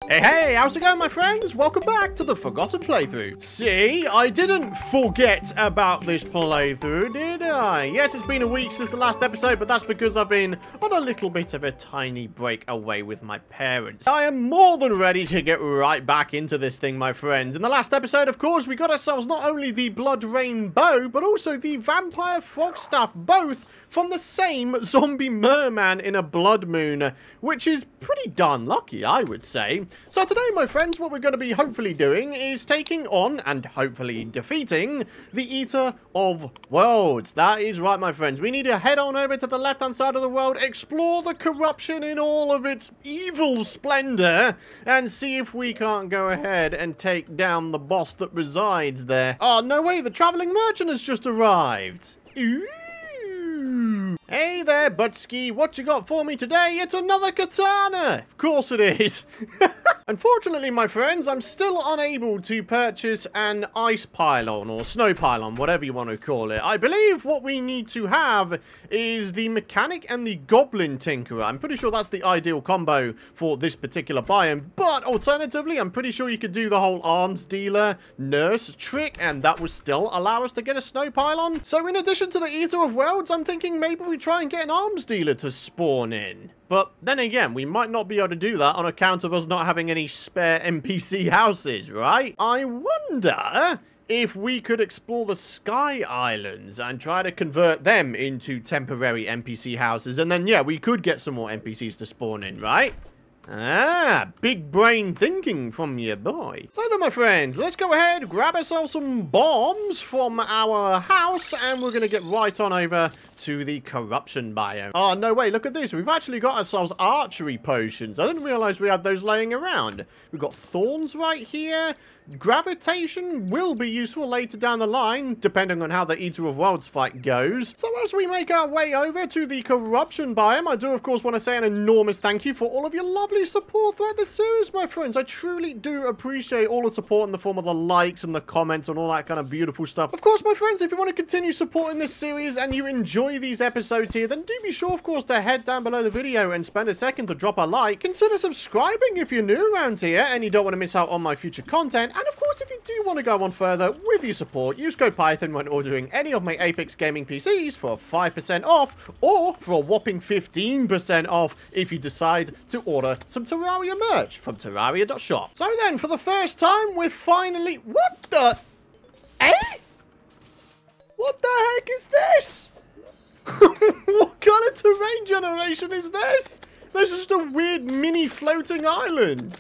Hey, how's it going, my friends? Welcome back to the Forgotten Playthrough. See, I didn't forget about this playthrough, did I? Yes, it's been a week since the last episode, but that's because I've been on a little bit of a tiny break away with my parents. I am more than ready to get right back into this thing, my friends. In the last episode, of course, we got ourselves not only the Blood Rain Bow, but also the Vampire Frog Staff, both from the same zombie merman in a blood moon, which is pretty darn lucky, I would say. So today, my friends, what we're going to be hopefully doing is taking on, and hopefully defeating, the Eater of Worlds. That is right, my friends. We need to head on over to the left-hand side of the world, explore the corruption in all of its evil splendor, and see if we can't go ahead and take down the boss that resides there. Oh, no way, the traveling merchant has just arrived. Ooh. Hey there, Butski. What you got for me today? It's another katana. Of course it is. Unfortunately, my friends, I'm still unable to purchase an ice pylon or snow pylon, whatever you want to call it. I believe what we need to have is the mechanic and the goblin tinkerer. I'm pretty sure that's the ideal combo for this particular biome. But alternatively, I'm pretty sure you could do the whole arms dealer nurse trick, and that would still allow us to get a snow pylon. So in addition to the Eater of Worlds, I'm thinking maybe we try and get an arms dealer to spawn in. But then again, we might not be able to do that on account of us not having any spare NPC houses, right? I wonder if we could explore the Sky Islands and try to convert them into temporary NPC houses. And then, yeah, we could get some more NPCs to spawn in, right? Ah, big brain thinking from your boy. So then, my friends, let's go ahead, grab ourselves some bombs from our house, and we're going to get right on over to the corruption biome. Oh, no way, look at this. We've actually got ourselves archery potions. I didn't realize we had those laying around. We've got thorns right here. Gravitation will be useful later down the line, depending on how the Eater of Worlds fight goes. So as we make our way over to the corruption biome, I do, of course, want to say an enormous thank you for all of your lovely support throughout the series, my friends. I truly do appreciate all the support in the form of the likes and the comments and all that kind of beautiful stuff. Of course, my friends, if you want to continue supporting this series and you enjoy these episodes here, then do be sure, of course, to head down below the video and spend a second to drop a like. Consider subscribing if you're new around here and you don't want to miss out on my future content. And of course, if you do want to go on further with your support, use code Python when ordering any of my Apex Gaming PCs for 5% off, or for a whopping 15% off if you decide to order some Terraria merch from Terraria.shop. So then, for the first time, we're finally... What the... Eh? What the heck is this? What kind of terrain generation is this? There's just a weird mini floating island.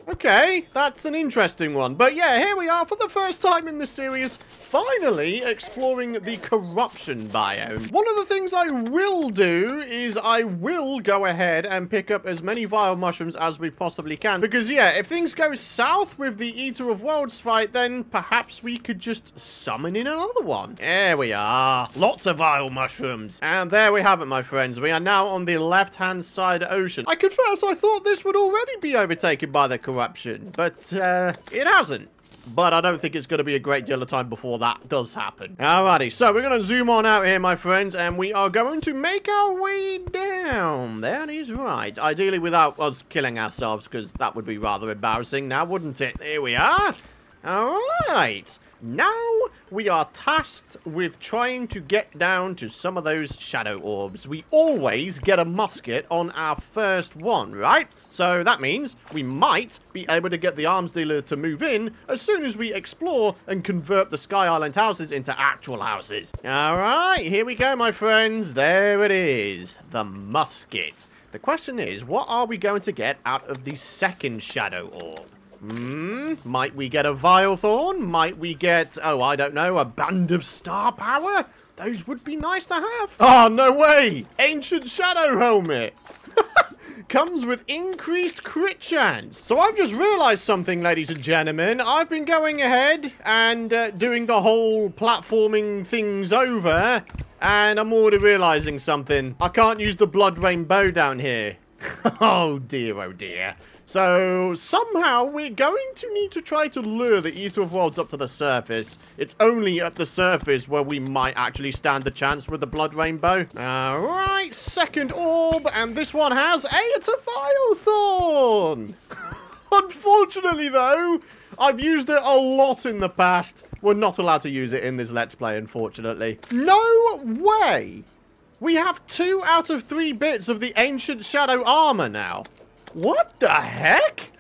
Okay, that's an interesting one. But yeah, here we are for the first time in this series, finally exploring the corruption biome. One of the things I will do is I will go ahead and pick up as many vile mushrooms as we possibly can. Because yeah, if things go south with the Eater of Worlds fight, then perhaps we could just summon in another one. There we are. Lots of vile mushrooms. And there we have it, my friends. We are now on the left-hand side ocean. I confess, I thought this would already be overtaken by the corruption, but it hasn't. But I don't think it's going to be a great deal of time before that does happen. Alrighty, so we're going to zoom on out here, my friends, and we are going to make our way down. That is right. Ideally without us killing ourselves, because that would be rather embarrassing now, wouldn't it? Here we are. Alright. Now we are tasked with trying to get down to some of those shadow orbs. We always get a musket on our first one, right? So that means we might be able to get the arms dealer to move in as soon as we explore and convert the Sky Island houses into actual houses. Alright, here we go, my friends. There it is. The musket. The question is, what are we going to get out of the second shadow orb? Might we get a Vile Thorn? Might we get, oh, I don't know, a Band of Star Power? Those would be nice to have. Oh, no way! Ancient Shadow Helmet! Comes with increased crit chance. So I've just realized something, ladies and gentlemen. I've been going ahead and doing the whole platforming things over, and I'm already realizing something. I can't use the Blood Rain Bow down here. Oh dear, oh dear. So, somehow, we're going to need to try to lure the Eater of Worlds up to the surface. It's only at the surface where we might actually stand a chance with the Blood Rain Bow. Alright, second orb, and this one has it's a Vile Thorn! Unfortunately, though, I've used it a lot in the past. We're not allowed to use it in this Let's Play, unfortunately. No way! We have 2 out of 3 bits of the Ancient Shadow armor now. What the heck?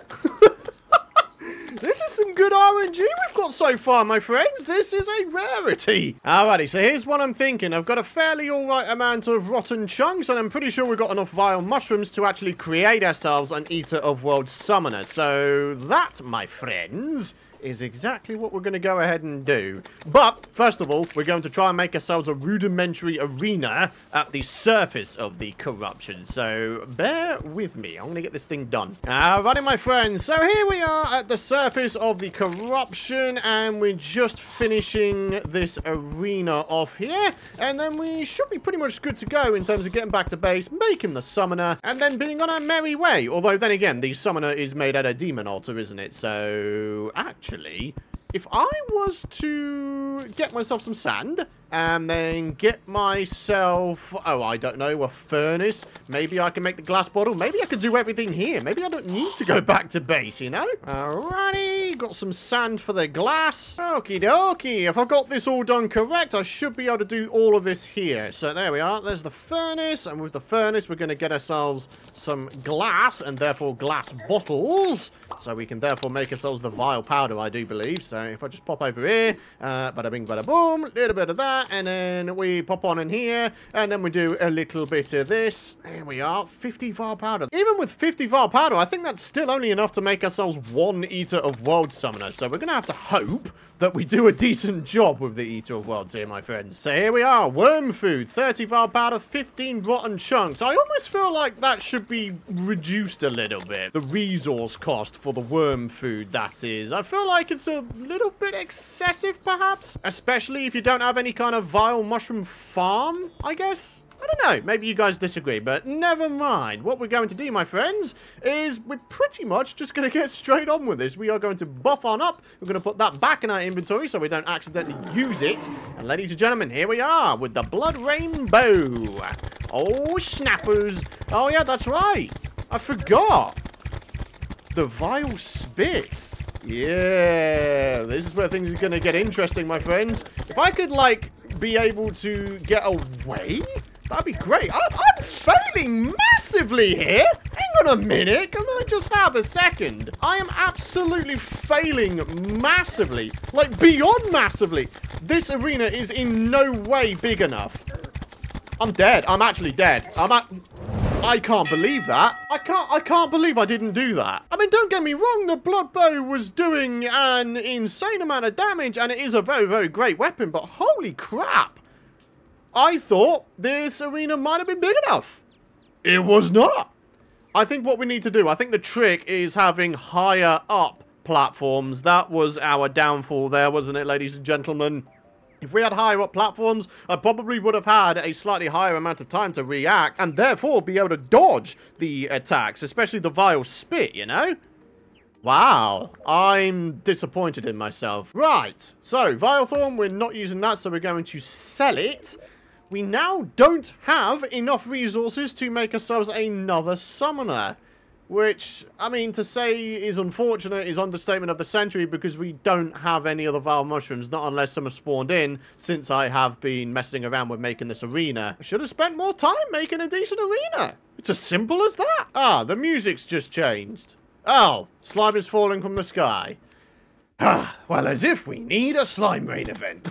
This is some good RNG we've got so far, my friends. This is a rarity. Alrighty, so here's what I'm thinking. I've got a fairly alright amount of rotten chunks, and I'm pretty sure we've got enough vile mushrooms to actually create ourselves an Eater of Worlds summoner. So that, my friends, is exactly what we're going to go ahead and do. But, first of all, we're going to try and make ourselves a rudimentary arena at the surface of the corruption. So, bear with me. I'm going to get this thing done. Alrighty, my friends. So, here we are at the surface of the corruption, and we're just finishing this arena off here. And then we should be pretty much good to go in terms of getting back to base, making the summoner, and then being on our merry way. Although, then again, the summoner is made out of demon altar, isn't it? So, actually, if I was to get myself some sand and then get myself, oh, I don't know, a furnace. Maybe I can make the glass bottle. Maybe I could do everything here. Maybe I don't need to go back to base, you know? Alrighty, got some sand for the glass. Okie dokie. If I got this all done correct, I should be able to do all of this here. So there we are. There's the furnace. And with the furnace, we're going to get ourselves some glass and therefore glass bottles. So we can therefore make ourselves the vile powder, I do believe. So if I just pop over here, bada bing, bada boom, a little bit of that. And then we pop on in here, and then we do a little bit of this. There we are, 50 vile powder. Even with 50 vile powder, I think that's still only enough to make ourselves 1 Eater of Worlds summoner. So we're going to have to hope that we do a decent job with the Eater of Worlds here, my friends. So here we are, worm food, 30 vile powder, 15 rotten chunks. I almost feel like that should be reduced a little bit. The resource cost for the worm food, that is. I feel like it's a little bit excessive, perhaps. Especially if you don't have any kind of vile mushroom farm, I guess. I don't know, maybe you guys disagree, but never mind. What we're going to do, my friends, is we're pretty much just going to get straight on with this. We are going to buff on up. We're going to put that back in our inventory so we don't accidentally use it. And ladies and gentlemen, here we are with the Blood Rainbow. Oh, snappers. Oh, yeah, that's right. I forgot. The Vile Spit. Yeah, this is where things are going to get interesting, my friends. If I could, like, be able to get away, that'd be great. I'm failing massively here. Hang on a minute. Can I just have a second? I am absolutely failing massively. Like, beyond massively. This arena is in no way big enough. I'm dead. I'm actually dead. I can't believe that. I can't believe I didn't do that. I mean, don't get me wrong, the blood bow was doing an insane amount of damage, and it is a very, very great weapon, but holy crap. I thought this arena might have been big enough. It was not. I think what we need to do, I think the trick is having higher up platforms. That was our downfall there, wasn't it, ladies and gentlemen? If we had higher up platforms, I probably would have had a slightly higher amount of time to react and therefore be able to dodge the attacks, especially the Vile Spit, you know? Wow, I'm disappointed in myself. Right, so Vile Thorn, we're not using that, so we're going to sell it. We now don't have enough resources to make ourselves another summoner. Which, I mean, to say is unfortunate is understatement of the century because we don't have any other vile mushrooms, not unless some have spawned in since I have been messing around with making this arena. I should have spent more time making a decent arena. It's as simple as that. Ah, the music's just changed. Oh, slime is falling from the sky. Ah, well, as if we need a slime rain event.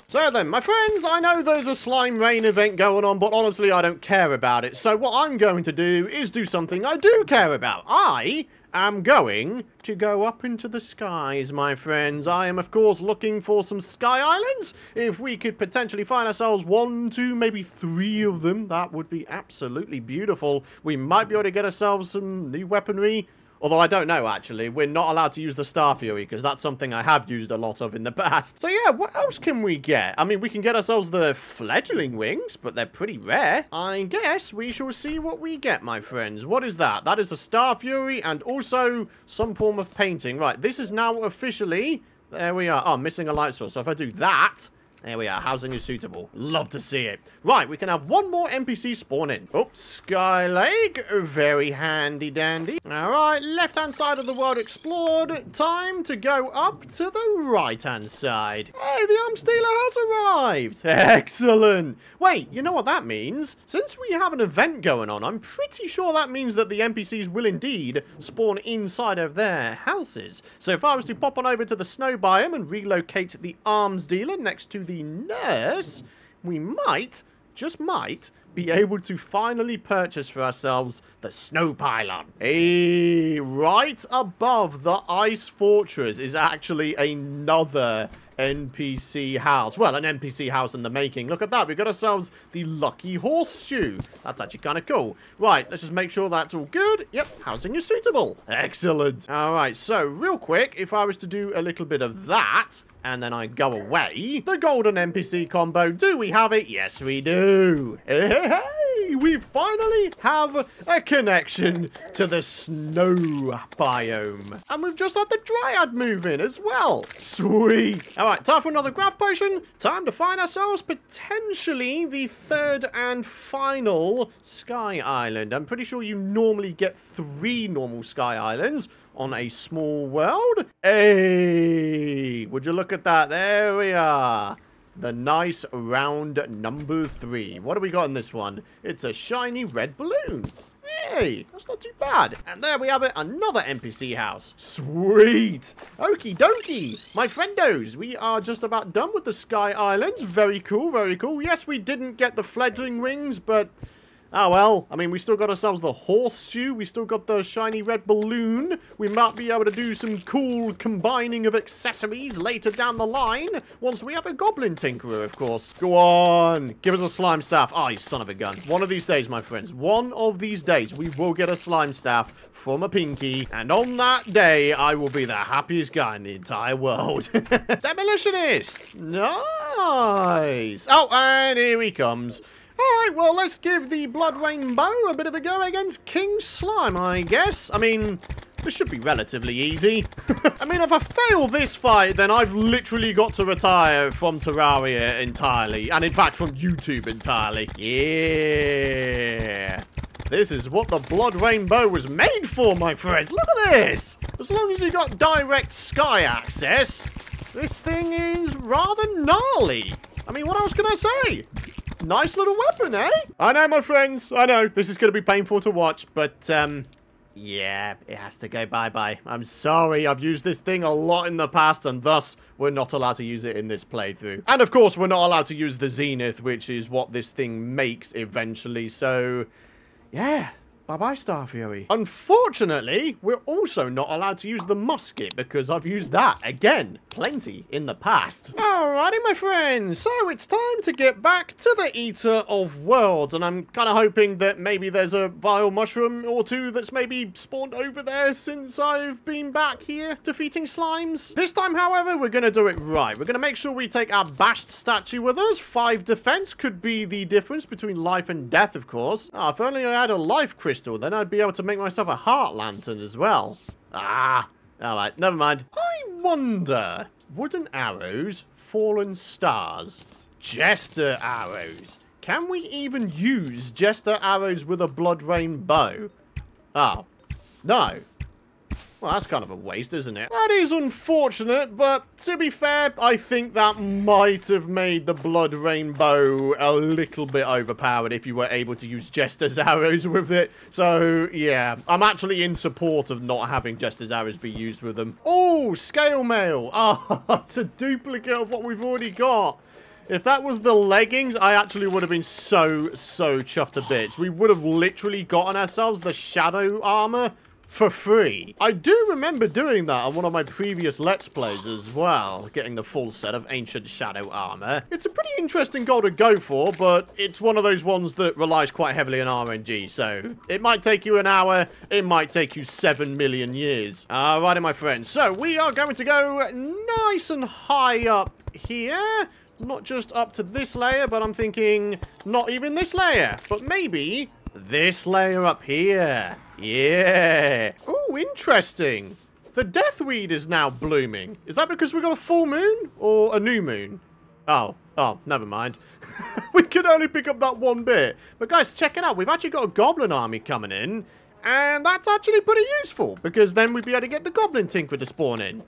So then, my friends, I know there's a slime rain event going on, but honestly, I don't care about it. So what I'm going to do is do something I do care about. I am going to go up into the skies, my friends. I am, of course, looking for some sky islands. If we could potentially find ourselves 1, 2, maybe 3 of them, that would be absolutely beautiful. We might be able to get ourselves some new weaponry. Although I don't know, actually. We're not allowed to use the Star Fury, because that's something I have used a lot of in the past. So yeah, what else can we get? I mean, we can get ourselves the fledgling wings, but they're pretty rare. I guess we shall see what we get, my friends. What is that? That is a Star Fury and also some form of painting. Right, this is now officially... There we are. Oh, missing a light source. So if I do that... There we are. Housing is suitable. Love to see it. Right, we can have one more NPC spawn in. Oh, Sky Lake. Very handy dandy. All right, left-hand side of the world explored. Time to go up to the right-hand side. Hey, the arms dealer has arrived. Excellent. Wait, you know what that means? Since we have an event going on, I'm pretty sure that means that the NPCs will indeed spawn inside of their houses. So if I was to pop on over to the snow biome and relocate the arms dealer next to the nurse, we might, just might, be able to finally purchase for ourselves the snow pylon. Hey, right above the ice fortress is actually another NPC house. Well, an NPC house in the making. Look at that. We've got ourselves the Lucky Horseshoe. That's actually kind of cool. Right, let's just make sure that's all good. Yep, housing is suitable. Excellent. All right, so real quick, if I was to do a little bit of that, and then I go away, the golden NPC combo, do we have it? Yes, we do. Hey, we finally have a connection to the snow biome. And we've just had the Dryad move in as well. Sweet. All right, time for another graph potion. Time to find ourselves potentially the third and final Sky Island. I'm pretty sure you normally get 3 normal Sky Islands on a small world. Hey, would you look at that? There we are. The nice round number 3. What do we got in this one? It's a shiny red balloon. Hey, that's not too bad. And there we have it, another NPC house. Sweet. Okie dokie. My friendos, we are just about done with the Sky Islands. Very cool, very cool. Yes, we didn't get the fledgling wings, but oh well. I mean, we still got ourselves the horseshoe. We still got the shiny red balloon. We might be able to do some cool combining of accessories later down the line. Once we have a goblin tinkerer, of course. Go on. Give us a slime staff. Oh, you son of a gun. One of these days, my friends. One of these days, we will get a slime staff from a pinky. And on that day, I will be the happiest guy in the entire world. Demolitionist. Nice. Oh, and here he comes. Alright, well, let's give the Blood Rainbow a bit of a go against King Slime, I guess. I mean, this should be relatively easy. I mean, if I fail this fight, then I've literally got to retire from Terraria entirely. And in fact, from YouTube entirely. Yeah. This is what the Blood Rainbow was made for, my friends. Look at this. As long as you got direct sky access, this thing is rather gnarly. I mean, what else can I say? Nice little weapon, eh? I know, my friends. I know. This is going to be painful to watch, but, yeah, it has to go bye-bye. I'm sorry. I've used this thing a lot in the past, and thus, we're not allowed to use it in this playthrough. And, of course, we're not allowed to use the Zenith, which is what this thing makes eventually. So, yeah. Bye-bye, Star Fury. Unfortunately, we're also not allowed to use the musket because I've used that, again, plenty in the past. Alrighty, my friends. So it's time to get back to the Eater of Worlds. And I'm kind of hoping that maybe there's a vile mushroom or two that's maybe spawned over there since I've been back here defeating slimes. This time, however, we're going to do it right. We're going to make sure we take our Bast statue with us. 5 defense could be the difference between life and death, of course. Oh, if only I had a life crystal. Then I'd be able to make myself a heart lantern as well. Ah, alright, never mind. I wonder, wooden arrows, fallen stars, jester arrows. Can we even use jester arrows with a blood rainbow? Oh, no. Well, that's kind of a waste, isn't it? That is unfortunate, but to be fair, I think that might have made the blood rainbow a little bit overpowered if you were able to use Jester's arrows with it. So, yeah, I'm actually in support of not having Jester's arrows be used with them. Oh, scale mail. Oh, it's a duplicate of what we've already got. If that was the leggings, I actually would have been so chuffed to bits. We would have literally gotten ourselves the shadow armor for free. I do remember doing that on one of my previous Let's Plays as well, getting the full set of Ancient Shadow Armor. It's a pretty interesting goal to go for, but it's one of those ones that relies quite heavily on RNG, so it might take you an hour, it might take you 7 million years. Alrighty, my friends, so we are going to go nice and high up here. Not just up to this layer, but I'm thinking not even this layer, but maybe this layer up here. Yeah. Oh, interesting. The deathweed is now blooming. Is that because we got a full moon or a new moon? Oh, never mind. We could only pick up that one bit. But guys, check it out. We've actually got a goblin army coming in. And that's actually pretty useful, because then we'd be able to get the Goblin Tinker to spawn in.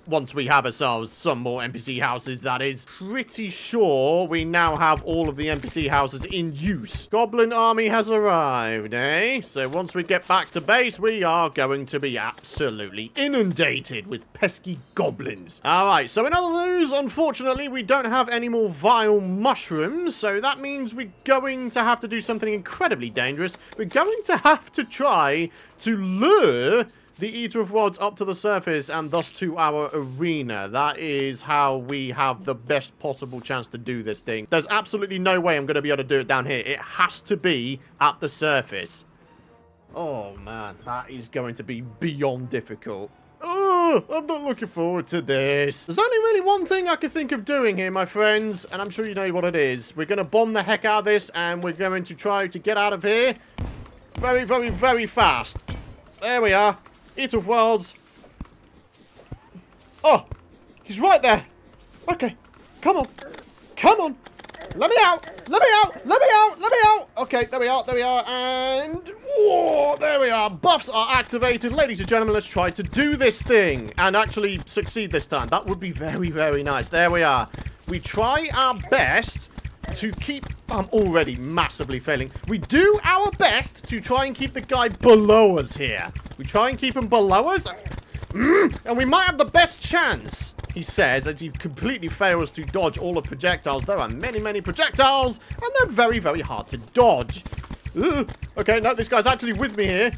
Once we have ourselves some more NPC houses, that is. Pretty sure we now have all of the NPC houses in use. Goblin army has arrived, eh? So once we get back to base, we are going to be absolutely inundated with pesky goblins. Alright, so in other news, unfortunately, we don't have any more vile mushrooms, so that means we're going to have to do something incredibly dangerous. We're going to have to try to lure the Eater of Worlds up to the surface and thus to our arena. That is how we have the best possible chance to do this thing. There's absolutely no way I'm going to be able to do it down here. It has to be at the surface. Oh man, that is going to be beyond difficult. Oh, I'm not looking forward to this. There's only really one thing I can think of doing here, my friends, and I'm sure you know what it is. We're going to bomb the heck out of this, and we're going to try to get out of here very, very, very fast. There we are. Eater of Worlds. Oh, he's right there. Okay, come on. Come on. Let me out. Let me out. Let me out. Let me out. Okay, there we are. There we are. And whoa, there we are. Buffs are activated. Ladies and gentlemen, let's try to do this thing and actually succeed this time. That would be very, very nice. There we are. We try our best to keep... I'm already massively failing. We do our best to try and keep the guy below us here. We try and keep him below us. And we might have the best chance, he says, as he completely fails to dodge all the projectiles. There are many, many projectiles, and they're very, very hard to dodge. Okay, no, this guy's actually with me here.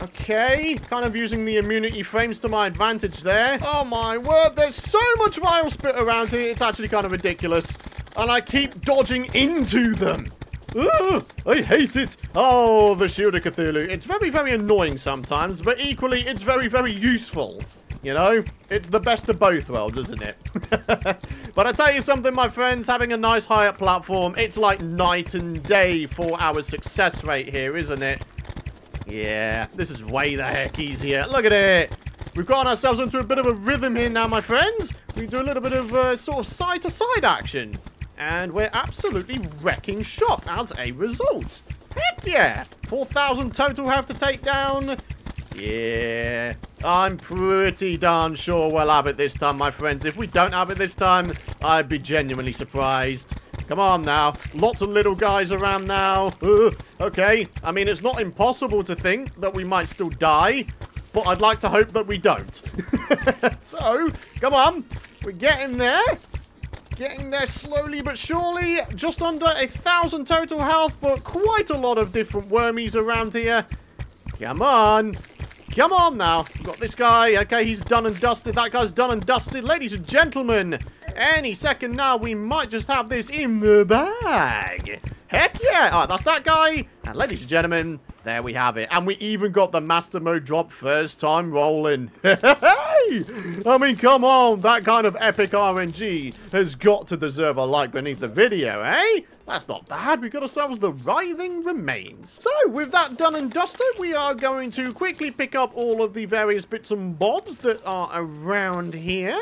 Okay, kind of using the immunity frames to my advantage there. Oh my word, there's so much vile spit around here, it's actually kind of ridiculous. And I keep dodging into them. I hate it. Oh, the Shield of Cthulhu. It's very, very annoying sometimes, but equally, it's very, very useful. You know, it's the best of both worlds, isn't it? But I tell you something, my friends, having a nice high-up platform, it's like night and day for our success rate here, isn't it? Yeah, this is way the heck easier. Look at it. We've gotten ourselves into a bit of a rhythm here now, my friends. We do a little bit of sort of side-to-side action. And we're absolutely wrecking shop as a result. Heck yeah. 4,000 total have to take down. Yeah. I'm pretty darn sure we'll have it this time, my friends. If we don't have it this time, I'd be genuinely surprised. Come on now. Lots of little guys around now. Okay. I mean, it's not impossible to think that we might still die, but I'd like to hope that we don't. So, come on. We're getting there. Getting there slowly but surely. Just under 1,000 total health, but quite a lot of different wormies around here. Come on. Come on now. We've got this guy. Okay, he's done and dusted. That guy's done and dusted. Ladies and gentlemen, any second now, we might just have this in the bag. Heck yeah. All right, that's that guy. And ladies and gentlemen, there we have it. And we even got the Master Mode drop first time rolling. Hey! I mean, come on. That kind of epic RNG has got to deserve a like beneath the video, eh? That's not bad. We got ourselves the Writhing Remains. So, with that done and dusted, we are going to quickly pick up all of the various bits and bobs that are around here.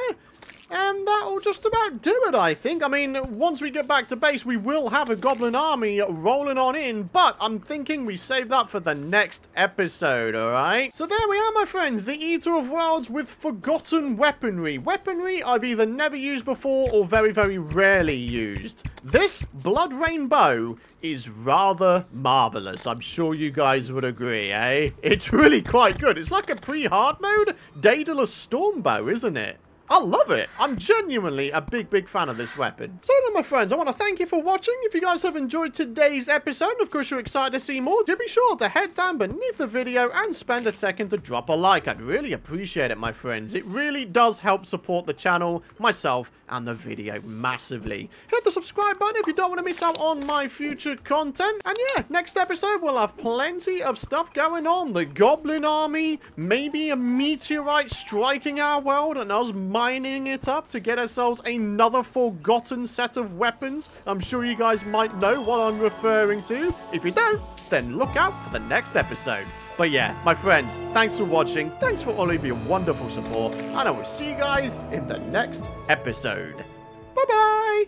And that'll just about do it, I think. I mean, once we get back to base, we will have a goblin army rolling on in, but I'm thinking we save that for the next episode, alright? So there we are, my friends, the Eater of Worlds with forgotten weaponry. Weaponry I've either never used before or very, very rarely used. This Blood Rain bow is rather marvelous. I'm sure you guys would agree, eh? It's really quite good. It's like a pre-hard mode Daedalus Storm bow, isn't it? I love it. I'm genuinely a big, big fan of this weapon. So then, my friends, I want to thank you for watching. If you guys have enjoyed today's episode, and of course you're excited to see more, do be sure to head down beneath the video and spend a second to drop a like. I'd really appreciate it, my friends. It really does help support the channel, myself, and the video massively. Hit the subscribe button if you don't want to miss out on my future content. And yeah, next episode we'll have plenty of stuff going on. The Goblin Army, maybe a meteorite striking our world and us mining it up to get ourselves another forgotten set of weapons. I'm sure you guys might know what I'm referring to. If you don't, then look out for the next episode. But yeah, my friends, thanks for watching. Thanks for all of your wonderful support. And I will see you guys in the next episode. Bye-bye.